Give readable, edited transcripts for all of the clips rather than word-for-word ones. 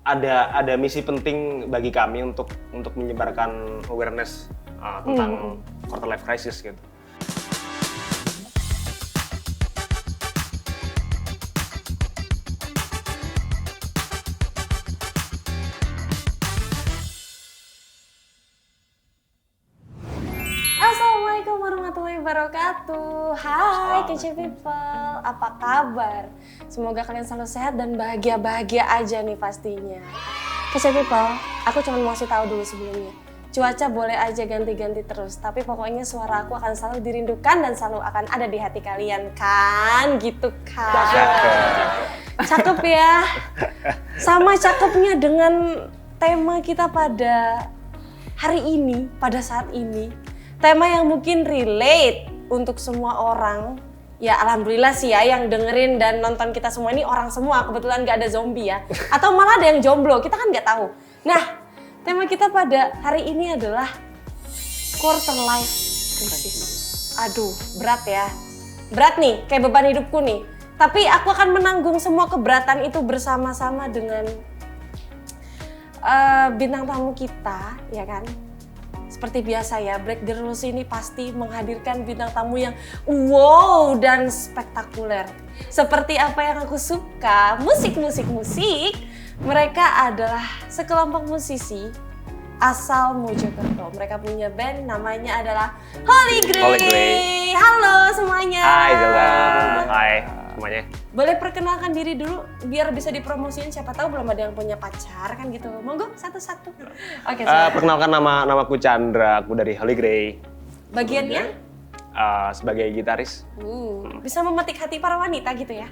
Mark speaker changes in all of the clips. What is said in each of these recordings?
Speaker 1: ada misi penting bagi kami untuk menyebarkan awareness tentang quarter life crisis gitu.
Speaker 2: Assalamualaikum warahmatullahi wabarakatuh. Hai kece people, apa kabar? Semoga kalian selalu sehat dan bahagia-bahagia aja nih pastinya. Kece people, aku cuma mau kasih tahu dulu sebelumnya. Cuaca boleh aja ganti-ganti terus, tapi pokoknya suara aku akan selalu dirindukan dan selalu akan ada di hati kalian kan? Gitu kan? Cakep ya. Sama cakepnya dengan tema kita pada hari ini, pada saat ini. Tema yang mungkin relate untuk semua orang. Ya alhamdulillah sih ya yang dengerin dan nonton kita semua ini orang semua. Kebetulan gak ada zombie ya. Atau malah ada yang jomblo, kita kan gak tahu. Nah, tema kita pada hari ini adalah quarter life crisis. Aduh, berat ya. Berat nih, kayak beban hidupku nih. Tapi aku akan menanggung semua keberatan itu bersama-sama dengan bintang tamu kita, ya kan? Seperti biasa ya, Break the Rules ini pasti menghadirkan bintang tamu yang wow dan spektakuler. Seperti apa yang aku suka, musik. Mereka adalah sekelompok musisi asal Mojokerto. Mereka punya band, namanya adalah Holy Grail. Halo semuanya.
Speaker 1: Hai Zelda. Hai semuanya.
Speaker 2: Boleh perkenalkan diri dulu biar bisa dipromosiin, siapa tahu belum ada yang punya pacar kan gitu. Monggo satu-satu. Oke,
Speaker 1: Perkenalkan namaku Chandra, aku dari Holy Grail.
Speaker 2: bagiannya
Speaker 1: Sebagai gitaris.
Speaker 2: Bisa memetik hati para wanita gitu ya?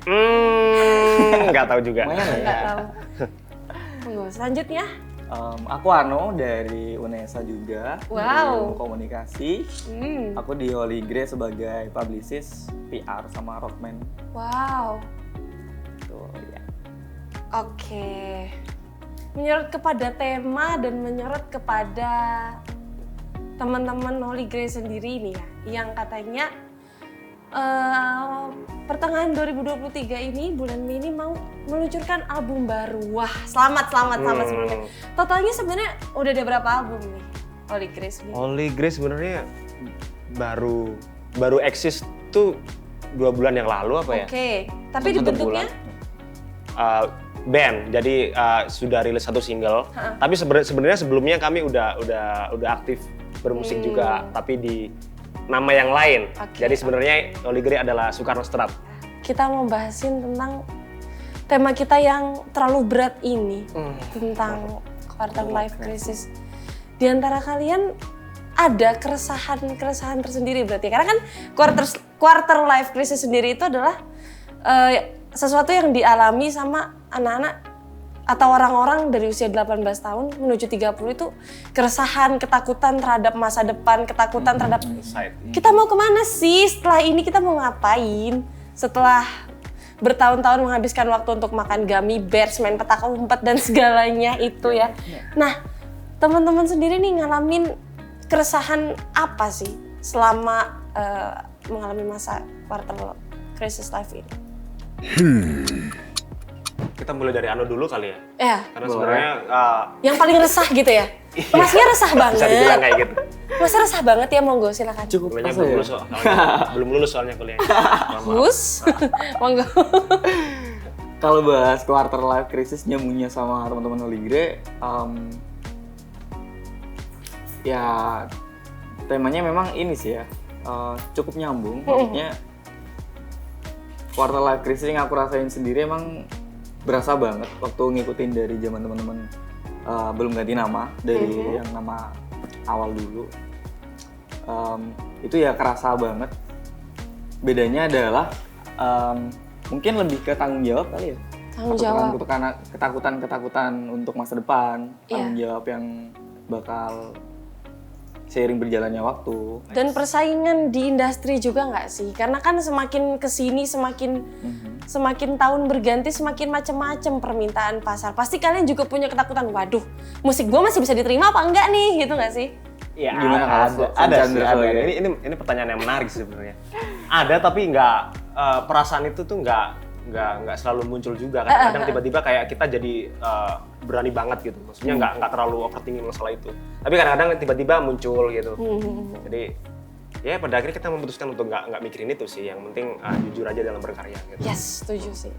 Speaker 1: Nggak tahu juga.
Speaker 2: Nggak tahu. Monggo, selanjutnya.
Speaker 3: Aku Ano dari UNESA juga,
Speaker 2: Wow.
Speaker 3: ilmu komunikasi. Aku di Holy Grail sebagai publicist, PR sama roadman.
Speaker 2: Wow.
Speaker 3: Tuh, ya.
Speaker 2: Oke. Menyorot kepada tema dan menyorot kepada teman-teman Holy Grail sendiri nih ya, yang katanya pertengahan 2023 ini, bulan Mei ini mau meluncurkan album baru. Wah, selamat sebelumnya. Totalnya sebenarnya udah ada berapa album nih Holy Grail sendiri?
Speaker 1: Holy Grail sebenarnya baru eksis tuh 2 bulan yang lalu apa ya?
Speaker 2: Oke, tapi
Speaker 1: 1
Speaker 2: dibentuknya?
Speaker 1: bulan. Band, jadi sudah rilis 1 single. Tapi sebenarnya sebelumnya kami udah aktif bermusik juga, tapi di nama yang lain. Jadi sebenarnya Holy Grail adalah Soekarno Strat.
Speaker 2: Kita mau bahasin tentang tema kita yang terlalu berat ini, tentang quarter life crisis. Di antara kalian ada keresahan tersendiri berarti, karena kan quarter life crisis sendiri itu adalah sesuatu yang dialami sama anak-anak atau orang-orang dari usia 18 tahun menuju 30 itu keresahan, ketakutan terhadap masa depan, ketakutan terhadap kita mau kemana sih setelah ini, kita mau ngapain setelah bertahun-tahun menghabiskan waktu untuk makan gummy bears, main petak umpet dan segalanya itu ya. Nah, teman-teman sendiri nih ngalamin keresahan apa sih selama mengalami masa quarter crisis life ini?
Speaker 1: Kita mulai dari Ano dulu kali ya?
Speaker 2: Ya.
Speaker 1: Karena sebenarnya
Speaker 2: yang paling resah gitu ya? Masnya resah banget.
Speaker 1: bisa dibilang kayak gitu.
Speaker 2: Masnya resah banget ya, monggo silakan.
Speaker 3: Cukup
Speaker 1: Kuliahnya
Speaker 3: pas
Speaker 1: belum
Speaker 3: ya.
Speaker 1: lulus belum lulus soalnya kuliahnya.
Speaker 2: Gus, monggo.
Speaker 3: Kalau bahas quarter life crisis nyambungnya sama teman-teman Holy Grail, ya temanya memang ini sih ya, cukup nyambung. Maksudnya quarter life crisis yang aku rasain sendiri emang berasa banget waktu ngikutin dari zaman teman-teman belum ganti nama, dari yang nama awal dulu. Itu ya kerasa banget. Bedanya adalah mungkin lebih ke tanggung jawab kali ya.
Speaker 2: Tanggung jawab.
Speaker 3: Ketakutan untuk masa depan, tanggung jawab yang bakal seiring berjalannya waktu.
Speaker 2: Dan persaingan di industri juga nggak sih? Karena kan semakin kesini semakin tahun berganti semakin macam-macam permintaan pasar. Pasti kalian juga punya ketakutan. Waduh, musik gue masih bisa diterima apa enggak nih? Gitu nggak sih?
Speaker 1: Ya,
Speaker 3: Gimana kalau
Speaker 1: ada sih,
Speaker 3: Chandra
Speaker 1: ada.
Speaker 3: soalnya?
Speaker 1: Ini pertanyaan yang menarik sebenarnya. Ada tapi nggak perasaan itu tuh nggak nggak selalu muncul juga kan. Kadang tiba-tiba kayak kita jadi berani banget gitu. Maksudnya nggak terlalu overthinking masalah itu. Tapi kadang-kadang tiba-tiba muncul gitu. Jadi ya pada akhirnya kita memutuskan untuk nggak mikirin itu sih. Yang penting jujur aja dalam berkarya gitu.
Speaker 2: Yes, setuju sih.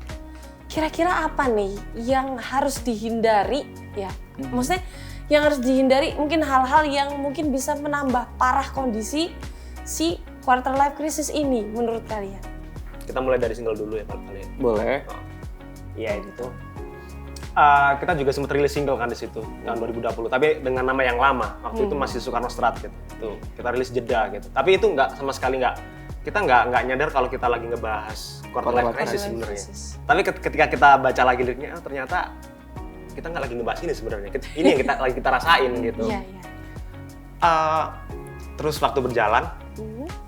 Speaker 2: Kira-kira apa nih yang harus dihindari ya? Maksudnya yang harus dihindari mungkin hal-hal yang mungkin bisa menambah parah kondisi si quarter life crisis ini menurut kalian?
Speaker 1: Kita mulai dari single dulu ya kalian.
Speaker 3: Boleh.
Speaker 1: Iya itu. Kita juga sempat rilis single kan di situ tahun 2020, tapi dengan nama yang lama. Waktu itu masih Soekarno Strat gitu. Tuh, kita rilis jeda gitu. Tapi itu sama sekali kita nggak nyadar kalau kita lagi ngebahas quarter life crisis sebenarnya. Tapi ketika kita baca lagi liriknya, ternyata kita nggak lagi ngebahas ini sebenarnya. Ini yang kita rasain gitu.
Speaker 2: Iya.
Speaker 1: Terus waktu berjalan,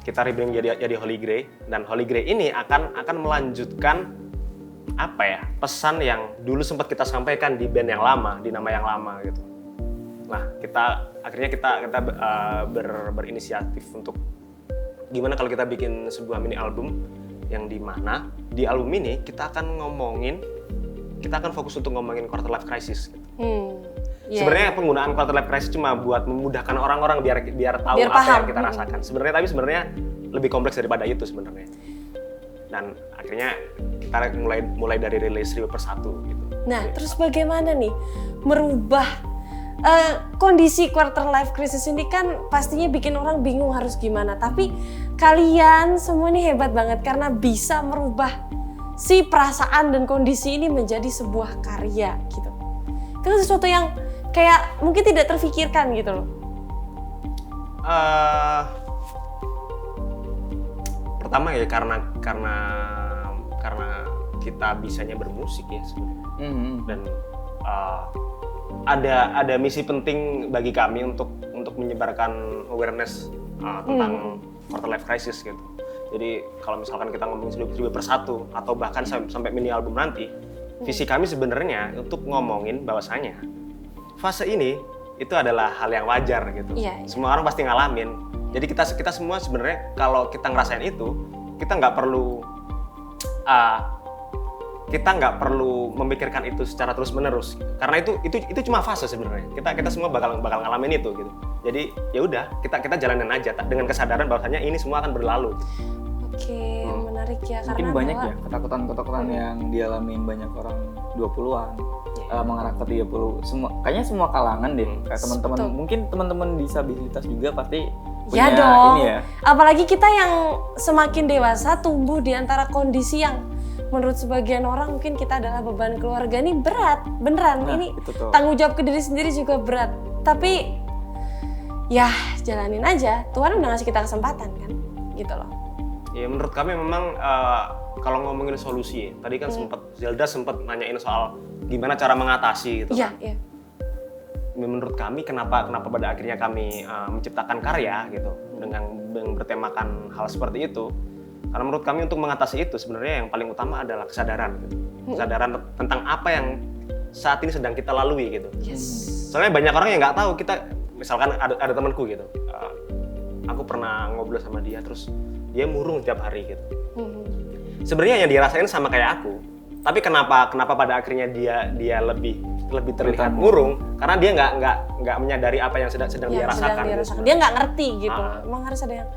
Speaker 1: kita rebranding jadi Holy Grey, dan Holy Grey ini akan melanjutkan apa ya, pesan yang dulu sempat kita sampaikan di band yang lama, di nama yang lama gitu. Nah, akhirnya kita berinisiatif untuk gimana kalau kita bikin sebuah mini album yang di mana di album ini kita akan fokus untuk ngomongin quarter life crisis gitu. Sebenarnya penggunaan quarter life crisis cuma buat memudahkan orang-orang biar tahu apa
Speaker 2: paham.
Speaker 1: yang kita rasakan. Sebenarnya lebih kompleks daripada itu sebenarnya. Dan akhirnya kita mulai dari rilis River Persatu gitu.
Speaker 2: Nah, terus bagaimana nih merubah kondisi quarter life crisis ini? Kan pastinya bikin orang bingung harus gimana. Tapi kalian semua ini hebat banget karena bisa merubah si perasaan dan kondisi ini menjadi sebuah karya gitu. Itu sesuatu yang kayak mungkin tidak terfikirkan gitu loh.
Speaker 1: Pertama ya karena kita bisanya bermusik ya sebenarnya. Dan ada misi penting bagi kami untuk menyebarkan awareness tentang quarter life crisis gitu. Jadi kalau misalkan kita ngomongin River Persatu atau bahkan sampai mini album nanti, visi kami sebenarnya untuk ngomongin bahwasanya fase ini itu adalah hal yang wajar gitu.
Speaker 2: Iya.
Speaker 1: Semua orang pasti ngalamin. Jadi kita semua sebenarnya kalau kita ngerasain itu, kita nggak perlu memikirkan itu secara terus menerus. Karena itu cuma fase sebenarnya. Kita semua bakal ngalamin itu gitu. Jadi ya udah kita jalanin aja dengan kesadaran bahwasanya ini semua akan berlalu.
Speaker 2: Oke, menarik ya.
Speaker 3: Mungkin
Speaker 2: karena
Speaker 3: banyak
Speaker 2: bahwa
Speaker 3: ya ketakutan yang dialamin banyak orang 20-an, mengarah ke 30. Kayaknya semua kalangan deh. Kayak teman-teman, mungkin teman-teman disabilitas juga pasti punya
Speaker 2: ya dong.
Speaker 3: ini ya.
Speaker 2: Apalagi kita yang semakin dewasa tumbuh di antara kondisi yang menurut sebagian orang mungkin kita adalah beban keluarga. Ini berat, beneran.
Speaker 3: Nah,
Speaker 2: ini
Speaker 3: itu tuh.
Speaker 2: tanggung jawab ke diri sendiri juga berat. Tapi ya jalanin aja. Tuhan udah ngasih kita kesempatan kan, gitu loh.
Speaker 1: Ya menurut kami memang kalau ngomongin solusi, tadi kan Zelda sempat nanyain soal gimana cara mengatasi gitu kan.
Speaker 2: Iya.
Speaker 1: Menurut kami kenapa pada akhirnya kami menciptakan karya gitu dengan bertemakan hal seperti itu. Karena menurut kami untuk mengatasi itu sebenarnya yang paling utama adalah kesadaran gitu. Kesadaran tentang apa yang saat ini sedang kita lalui gitu.
Speaker 2: Yes.
Speaker 1: Soalnya banyak orang yang nggak tahu, kita misalkan ada temanku gitu. Aku pernah ngobrol sama dia terus dia murung tiap hari gitu. Sebenarnya yang dia rasain sama kayak aku. Tapi kenapa pada akhirnya dia lebih terlihat murung? Karena dia nggak menyadari apa yang sedang dia rasakan. Gitu.
Speaker 2: Dia nggak ngerti gitu. Emang harus ada yang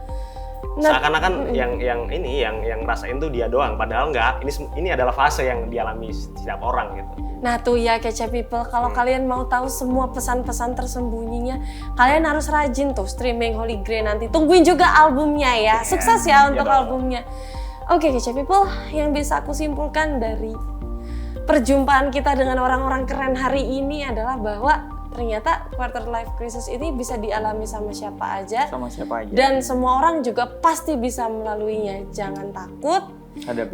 Speaker 1: seakan-akan yang rasain tuh dia doang, padahal enggak. Ini adalah fase yang dialami setiap orang gitu.
Speaker 2: Nah tuh ya Kece People, kalau kalian mau tahu semua pesan-pesan tersembunyinya, kalian harus rajin tuh streaming Holy Grey nanti. Tungguin juga albumnya ya. Sukses ya untuk albumnya. Oke Kece People, yang bisa aku simpulkan dari perjumpaan kita dengan orang-orang keren hari ini adalah bahwa ternyata quarter life crisis ini bisa dialami sama siapa aja. Dan semua orang juga pasti bisa melaluinya. Jangan takut.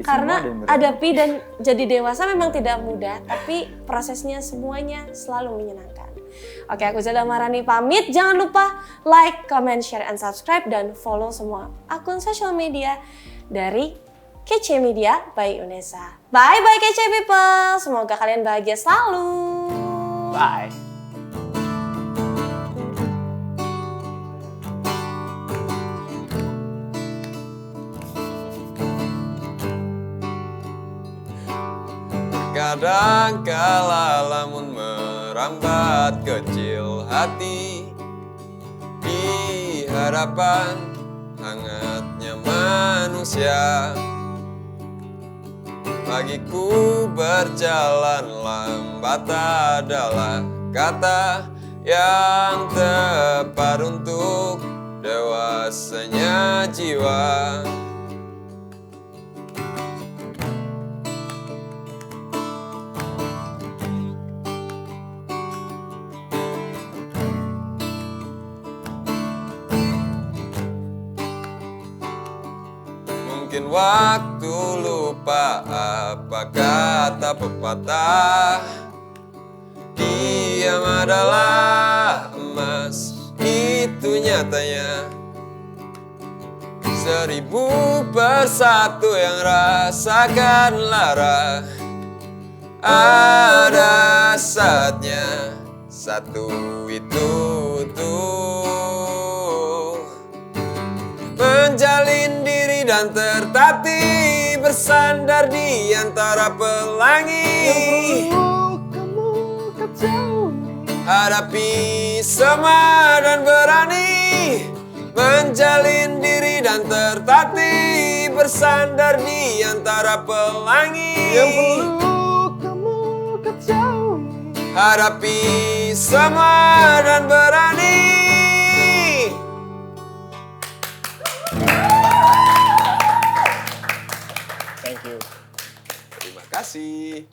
Speaker 2: Karena hadapi dan jadi dewasa memang tidak mudah, tapi prosesnya semuanya selalu menyenangkan. Oke, aku Zelda Maharani pamit. Jangan lupa like, comment, share, and subscribe, dan follow semua akun sosial media dari Kece Media by Unesa. Bye-bye Kece People, semoga kalian bahagia selalu.
Speaker 1: Bye.
Speaker 4: Kadang kala lamun merambat kecil hati di harapan hangatnya manusia. Bagiku berjalan lambat adalah kata yang tepat untuk dewasanya jiwa. Mungkin waktu lupa apa kata pepatah. Diam adalah emas, itu nyatanya. 1000 persatu yang rasakan lara. Ada saatnya satu itu tuh menjalin diri dan tertatih bersandar di antara pelangi. Hadapi semua dan berani menjalin diri dan tertatih bersandar di antara pelangi. Yang perlu kamu ketahui, hadapi semua dan berani.
Speaker 1: Thank you.
Speaker 4: Terima kasih.